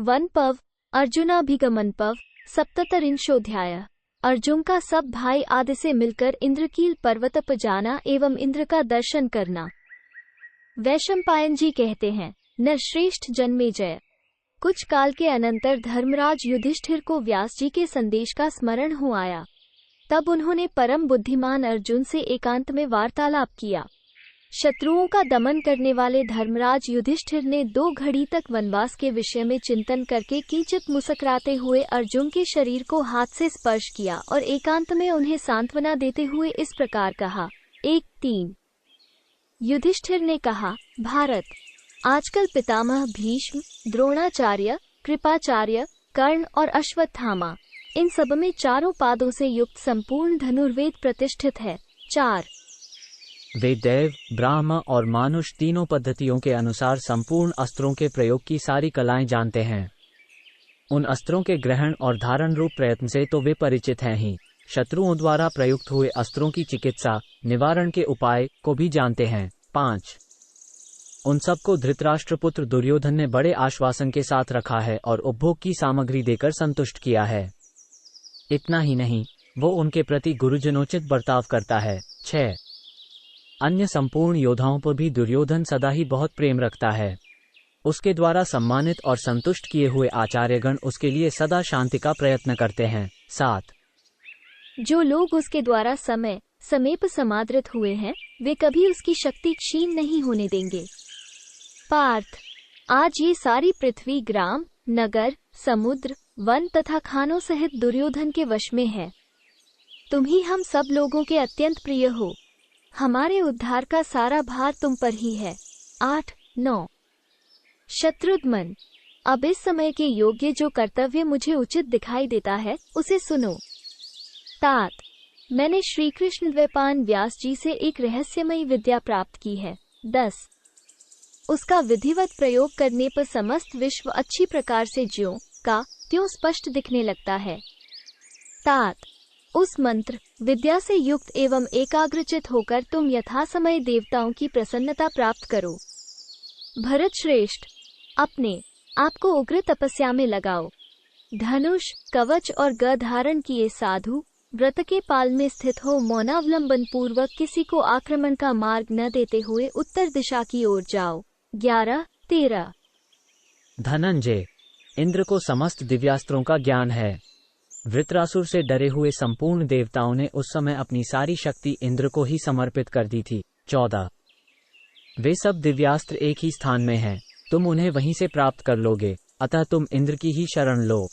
One पव अर्जुनाभिगमन पव 77 Arjun का सब भाई आदि से मिलकर इंद्रकील पर्वत पर जाना एवं इंद्र का दर्शन करना। वैशंपायन जी कहते हैं, नरश्रेष्ठ जन्मेजय, कुछ काल के अनंतर धर्मराज युधिष्ठिर को व्यास जी के संदेश का स्मरण हो आया। तब उन्होंने परम बुद्धिमान अर्जुन से एकांत में वार्तालाप किया। शत्रुओं का दमन करने वाले धर्मराज युधिष्ठिर ने 2 घड़ी तक वनवास के विषय में चिंतन करके किंचित मुस्कुराते हुए अर्जुन के शरीर को हाथ से स्पर्श किया और एकांत में उन्हें सांत्वना देते हुए इस प्रकार कहा। 1-3 युधिष्ठिर ने कहा, भारत, आजकल पितामह भीष्म, द्रोणाचार्य, कृपाचार्य, कर्ण और अश्वत्थामा, इन सब में चारों पादों से युक्त संपूर्ण धनुर्वेद प्रतिष्ठित है। 4 वे देव, ब्राह्म और मानुष तीनों पद्धतियों के अनुसार संपूर्ण अस्त्रों के प्रयोग की सारी कलाएं जानते हैं। उन अस्त्रों के ग्रहण और धारण रूप प्रयत्न से तो वे परिचित हैं ही, शत्रुओं द्वारा प्रयुक्त हुए अस्त्रों की चिकित्सा, निवारण के उपाय को भी जानते हैं। 5 उन सबको धृतराष्ट्रपुत्र दुर्योधन ने बड़े आश्वासन के साथ रखा है और उपभोग की सामग्री देकर संतुष्ट किया है। इतना ही नहीं, वो उनके प्रति गुरुजनोचित बर्ताव करता है। 6 अन्य संपूर्ण योद्धाओं पर भी दुर्योधन सदा ही बहुत प्रेम रखता है। उसके द्वारा सम्मानित और संतुष्ट किए हुए आचार्यगण उसके लिए सदा शांति का प्रयत्न करते हैं। 7 जो लोग उसके द्वारा समेप समादृत हुए हैं, वे कभी उसकी शक्ति क्षीण नहीं होने देंगे। पार्थ, आज ये सारी पृथ्वी ग्राम, नगर, समुद्र, वन तथा खानों सहित दुर्योधन के वश में है। तुम ही हम सब लोगों के अत्यंत प्रिय हो। हमारे उद्धार का सारा भार तुम पर ही है। 8-9 शत्रुघ्न, अब इस समय के योग्य जो कर्तव्य मुझे उचित दिखाई देता है, उसे सुनो। तात, मैंने श्री कृष्ण द्वैपायन व्यास जी से एक रहस्यमयी विद्या प्राप्त की है। 10 उसका विधिवत प्रयोग करने पर समस्त विश्व अच्छी प्रकार से ज्यों का त्यों स्पष्ट दिखने लगता है। तात, उस मंत्र विद्या से युक्त एवं एकाग्रचित होकर तुम यथासमय देवताओं की प्रसन्नता प्राप्त करो। भरत श्रेष्ठ, अपने आपको उग्र तपस्या में लगाओ। धनुष, कवच और गदा धारण किए साधु व्रत के पाल में स्थित हो मौनावलंबन पूर्वक किसी को आक्रमण का मार्ग न देते हुए उत्तर दिशा की ओर जाओ। 11-13 धनंजय, इंद्र को समस्त दिव्यास्त्रों का ज्ञान है। वृत्रासुर से डरे हुए संपूर्ण देवताओं ने उस समय अपनी सारी शक्ति इंद्र को ही समर्पित कर दी थी। 14 वे सब दिव्यास्त्र एक ही स्थान में हैं, तुम उन्हें वहीं से प्राप्त कर लोगे, अतः तुम इंद्र की ही शरण लो,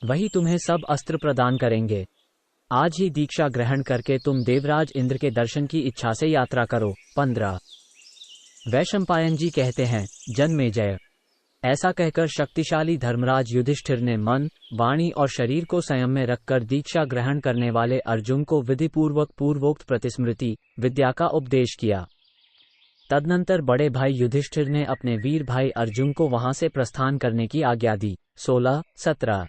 वही तुम्हें सब अस्त्र प्रदान करेंगे। आज ही दीक्षा ग्रहण करके तुम देवराज इंद्र के दर्शन की इच्छा से यात्रा करो। 15 वैशंपायन जी कहते हैं, जन्मेजय, ऐसा कहकर शक्तिशाली धर्मराज युधिष्ठिर ने मन, वाणी और शरीर को संयम में रखकर दीक्षा ग्रहण करने वाले अर्जुन को विधिपूर्वक पूर्वोक्त प्रतिस्मृति विद्या का उपदेश किया। तदनंतर बड़े भाई युधिष्ठिर ने अपने वीर भाई अर्जुन को वहां से प्रस्थान करने की आज्ञा दी। 16-17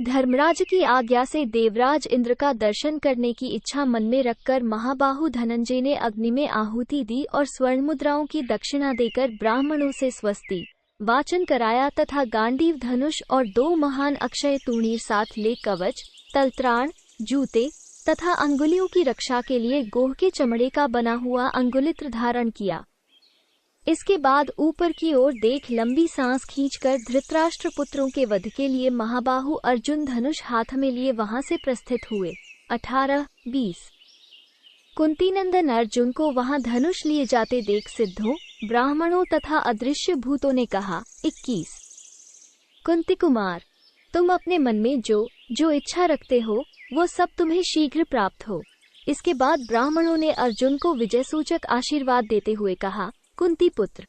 धर्मराज की आज्ञा से देवराज इंद्र का दर्शन करने की इच्छा मन में रखकर महाबाहु धनंजय ने अग्नि में आहुति दी और स्वर्ण मुद्राओं की दक्षिणा देकर ब्राह्मणों से स्वस्ति वाचन कराया तथा गांडीव धनुष और 2 महान अक्षय तूणीर साथ ले कवच, तलत्राण, जूते तथा अंगुलियों की रक्षा के लिए गोह के चमड़े का बना हुआ अंगुलित्र धारण किया। इसके बाद ऊपर की ओर देख लंबी सांस खींचकर धृतराष्ट्र पुत्रों के वध के लिए महाबाहु अर्जुन धनुष हाथ में लिए वहां से प्रस्थित हुए। 18-20 कुंती नंदन अर्जुन को वहां धनुष लिए जाते देख सिद्धों, ब्राह्मणों तथा अदृश्य भूतों ने कहा। 21 कुंती कुमार, तुम अपने मन में जो इच्छा रखते हो वो सब तुम्हें शीघ्र प्राप्त हो। इसके बाद ब्राह्मणों ने अर्जुन को विजय सूचक आशीर्वाद देते हुए कहा, कुंती पुत्र,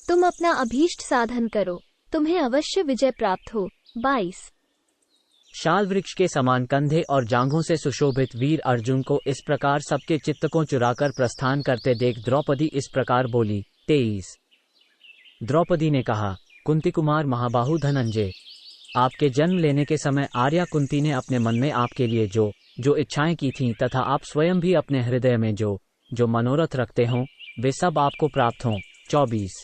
तुम अपना अभीष्ट साधन करो, तुम्हें अवश्य विजय प्राप्त हो। 22 शाल वृक्ष के समान कंधे और जांघों से सुशोभित वीर अर्जुन को इस प्रकार सबके चित्त को चुराकर प्रस्थान करते देख द्रौपदी इस प्रकार बोली। 23 द्रौपदी ने कहा, कुंती कुमार महाबाहु धनंजय, आपके जन्म लेने के समय आर्या कुंती ने अपने मन में आपके लिए जो इच्छाएं की थीं तथा आप स्वयं भी अपने हृदय में जो मनोरथ रखते हों वे सब आपको प्राप्त हों। 24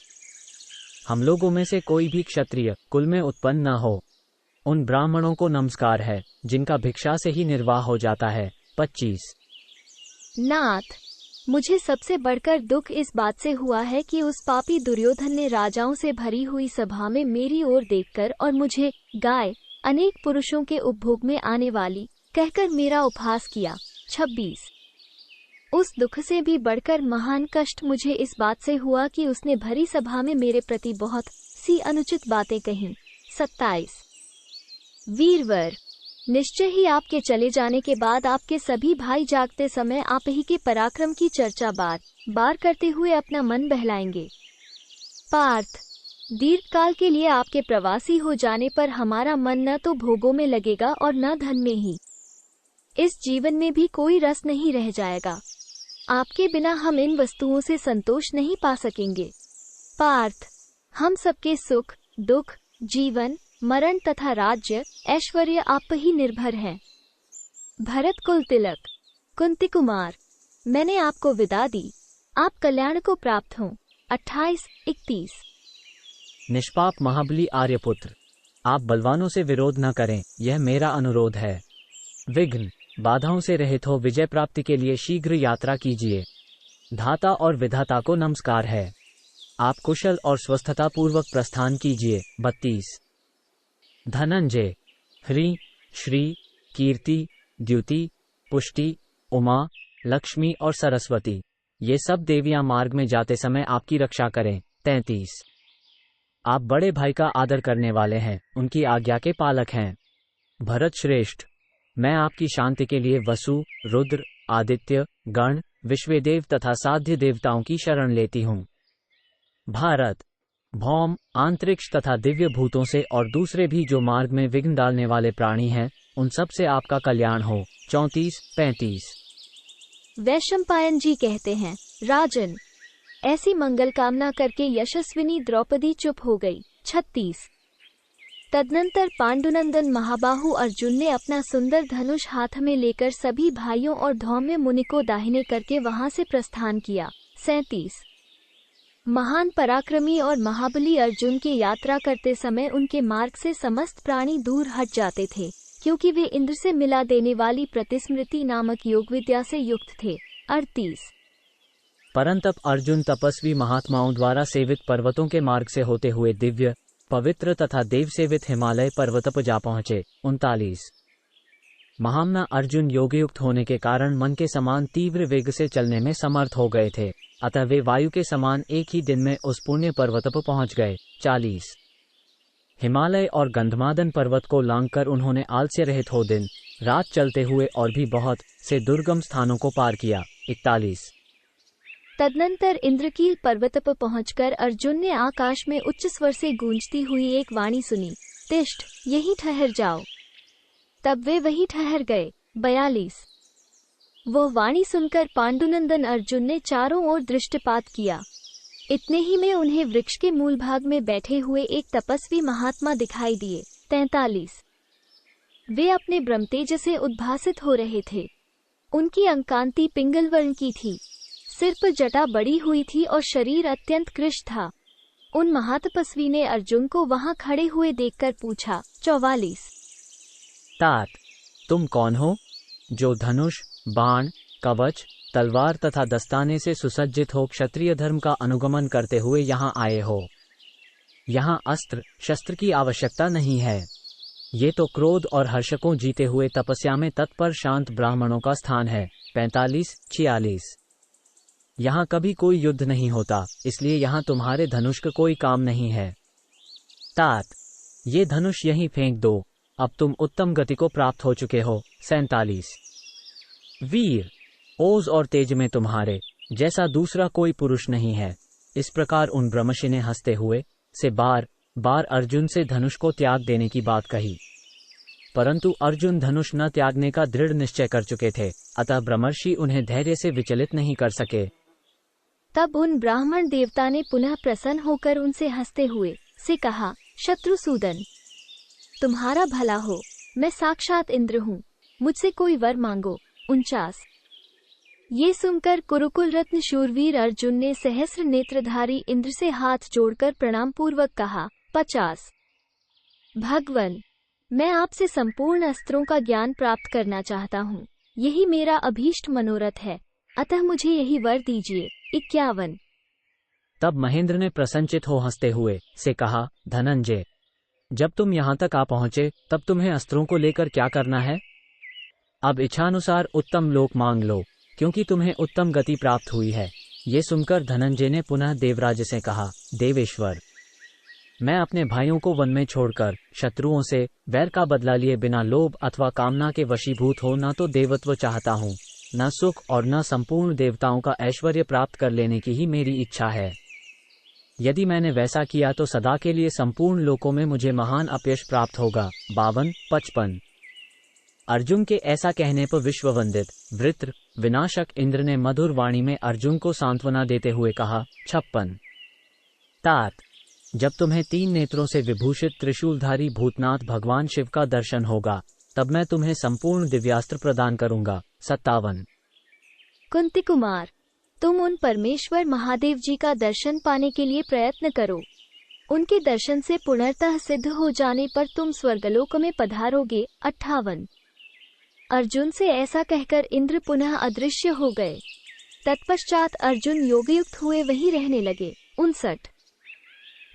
हम लोगों में से कोई भी क्षत्रिय कुल में उत्पन्न न हो। उन ब्राह्मणों को नमस्कार है जिनका भिक्षा से ही निर्वाह हो जाता है। 25। नाथ, मुझे सबसे बढ़कर दुख इस बात से हुआ है कि उस पापी दुर्योधन ने राजाओं से भरी हुई सभा में मेरी ओर देखकर और मुझे गाय अनेक पुरुषों के उपभोग में आने वाली कहकर मेरा उपहास किया। 26। उस दुख से भी बढ़कर महान कष्ट मुझे इस बात से हुआ कि उसने भरी सभा में मेरे प्रति बहुत सी अनुचित बातें कहीं। 27। वीरवर, निश्चय ही आपके चले जाने के बाद आपके सभी भाई जागते समय आप ही के पराक्रम की चर्चा बार बार करते हुए अपना मन बहलाएंगे। पार्थ, दीर्घकाल के लिए आपके प्रवासी हो जाने पर हमारा मन न तो भोगों में लगेगा और न धन में ही। इस जीवन में भी कोई रस नहीं रह जाएगा। आपके बिना हम इन वस्तुओं से संतोष नहीं पा सकेंगे। पार्थ, हम सबके सुख दुख जीवन मरण तथा राज्य ऐश्वर्य आप ही निर्भर है। भरत कुल तिलक, कुंती कुमार, मैंने आपको विदा दी। आप कल्याण को प्राप्त हों। 28-31। निष्पाप महाबली आर्यपुत्र, आप बलवानों से विरोध न करें, यह मेरा अनुरोध है। विघ्न बाधाओं से रहित हो विजय प्राप्ति के लिए शीघ्र यात्रा कीजिए। धाता और विधाता को नमस्कार है। आप कुशल और स्वस्थता पूर्वक प्रस्थान कीजिए। 32। धनंजय, ह्री श्री कीर्ति द्युति पुष्टि उमा लक्ष्मी और सरस्वती, ये सब देवियां मार्ग में जाते समय आपकी रक्षा करें। 33। आप बड़े भाई का आदर करने वाले हैं, उनकी आज्ञा के पालक हैं। भरत श्रेष्ठ, मैं आपकी शांति के लिए वसु रुद्र आदित्य गण विश्वदेव तथा साध्य देवताओं की शरण लेती हूँ। भारत, भौम अंतरिक्ष तथा दिव्य भूतों से और दूसरे भी जो मार्ग में विघ्न डालने वाले प्राणी हैं, उन सब से आपका कल्याण हो। 34-35। वैशंपायन जी कहते हैं, राजन, ऐसी मंगल कामना करके यशस्विनी द्रौपदी चुप हो गई। 36। तदनंतर पांडुनंदन महाबाहु अर्जुन ने अपना सुंदर धनुष हाथ में लेकर सभी भाइयों और धौम्य मुनि को दाहिने करके वहां से प्रस्थान किया। 37। महान पराक्रमी और महाबली अर्जुन की यात्रा करते समय उनके मार्ग से समस्त प्राणी दूर हट जाते थे, क्योंकि वे इंद्र से मिला देने वाली प्रतिस्मृति नामक योग विद्या से युक्त थे। 38। परंतप अर्जुन तपस्वी महात्माओं द्वारा सेवित पर्वतों के मार्ग से होते हुए दिव्य पवित्र तथा देव सेवित हिमालय पर्वत पर जा पहुँचे। 39। महामना अर्जुन योगयुक्त होने के कारण मन के समान तीव्र वेग से चलने में समर्थ हो गए थे, अतः वे वायु के समान एक ही दिन में उस पुण्य पर्वत पर पहुंच गए। 40। हिमालय और गंधमादन पर्वत को लांघकर उन्होंने आलस्य रहित हो दिन रात चलते हुए और भी बहुत से दुर्गम स्थानों को पार किया। 41। तदनंतर इंद्रकील पर्वत पर पहुंचकर अर्जुन ने आकाश में उच्च स्वर से गूंजती हुई एक वाणी सुनी, तिष्ठ, यहीं ठहर जाओ। तब वे वहीं ठहर गए। 42। वह वाणी सुनकर पांडुनंदन अर्जुन ने चारों ओर दृष्टिपात किया। इतने ही में उन्हें वृक्ष के मूल भाग में बैठे हुए एक तपस्वी महात्मा दिखाई दिए। 43। वे अपने ब्रह्मतेज से उद्भासित हो रहे थे। उनकी अंकांति पिंगल वर्ण की थी, सिर पर जटा बड़ी हुई थी और शरीर अत्यंत कृश था। उन महातपस्वी ने अर्जुन को वहां खड़े हुए देखकर पूछा। 44। तात, तुम कौन हो जो धनुष बाण कवच तलवार तथा दस्ताने से सुसज्जित हो क्षत्रिय धर्म का अनुगमन करते हुए यहाँ आए हो? यहाँ अस्त्र शस्त्र की आवश्यकता नहीं है। ये तो क्रोध और हर्ष को जीते हुए तपस्या में तत्पर शांत ब्राह्मणों का स्थान है। 45-46। यहाँ कभी कोई युद्ध नहीं होता, इसलिए यहाँ तुम्हारे धनुष का कोई काम नहीं है। तात, ये धनुष यहीं फेंक दो, अब तुम उत्तम गति को प्राप्त हो चुके हो। 47। वीर, ओज और तेज में तुम्हारे जैसा दूसरा कोई पुरुष नहीं है। इस प्रकार उन ब्रह्मर्षि ने हंसते हुए से बार बार अर्जुन से धनुष को त्याग देने की बात कही, परंतु अर्जुन धनुष न त्यागने का दृढ़ निश्चय कर चुके थे, अतः ब्रह्मर्षि उन्हें धैर्य से विचलित नहीं कर सके। तब उन ब्राह्मण देवता ने पुनः प्रसन्न होकर उनसे हंसते हुए से कहा, शत्रुसूदन, तुम्हारा भला हो, मैं साक्षात इंद्र हूँ, मुझसे कोई वर मांगो। 49। ये सुनकर कुरुकुल रत्न शूरवीर अर्जुन ने सहस्र नेत्रधारी इंद्र से हाथ जोड़कर प्रणाम पूर्वक कहा, 50 भगवन, मैं आपसे संपूर्ण अस्त्रों का ज्ञान प्राप्त करना चाहता हूँ। यही मेरा अभीष्ट मनोरथ है, अतः मुझे यही वर दीजिए। 51। तब महेंद्र ने प्रसन्नचित हो हंसते हुए से कहा, धनंजय, जब तुम यहाँ तक आ पहुँचे तब तुम्हें अस्त्रों को लेकर क्या करना है? अब इच्छानुसार उत्तम लोक मांग लो, क्योंकि तुम्हें उत्तम गति प्राप्त हुई है। ये सुनकर धनंजय ने पुनः देवराज से कहा, देवेश्वर, मैं अपने भाइयों को वन में छोड़कर शत्रुओं से वैर का बदला लिए बिना लोभ अथवा कामना के वशीभूत हो न तो देवत्व चाहता हूँ, न सुख और न संपूर्ण देवताओं का ऐश्वर्य प्राप्त कर लेने की ही मेरी इच्छा है। यदि मैंने वैसा किया तो सदा के लिए संपूर्ण लोकों में मुझे महान अपयश प्राप्त होगा। 52, 55। अर्जुन के ऐसा कहने पर विश्ववंदित वृत्र विनाशक इंद्र ने मधुर वाणी में अर्जुन को सांत्वना देते हुए कहा, 56। तात, जब तुम्हें 3 नेत्रों से विभूषित त्रिशूलधारी भूतनाथ भगवान शिव का दर्शन होगा तब मैं तुम्हें संपूर्ण दिव्यास्त्र प्रदान करूंगा। 57। कुंती कुमार, तुम उन परमेश्वर महादेव जी का दर्शन पाने के लिए प्रयत्न करो। उनके दर्शन से पुनर्तः सिद्ध हो जाने पर तुम स्वर्गलोक में पधारोगे। 58। अर्जुन से ऐसा कहकर इंद्र पुनः अदृश्य हो गए। तत्पश्चात अर्जुन योगयुक्त हुए वहीं रहने लगे। 59।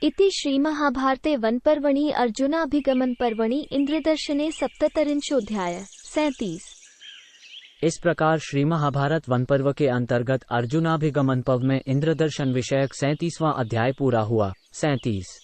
इति श्रीमहाभारते वनपर्वणि अर्जुनाभिगमन पर्वणि इंद्रदर्शने सप्ततरिंशोऽध्याय। 37। इस प्रकार श्री महाभारत वन पर्व के अंतर्गत अर्जुनाभिगमन पर्व में इंद्रदर्शन विषयक 37वां अध्याय पूरा हुआ। 37।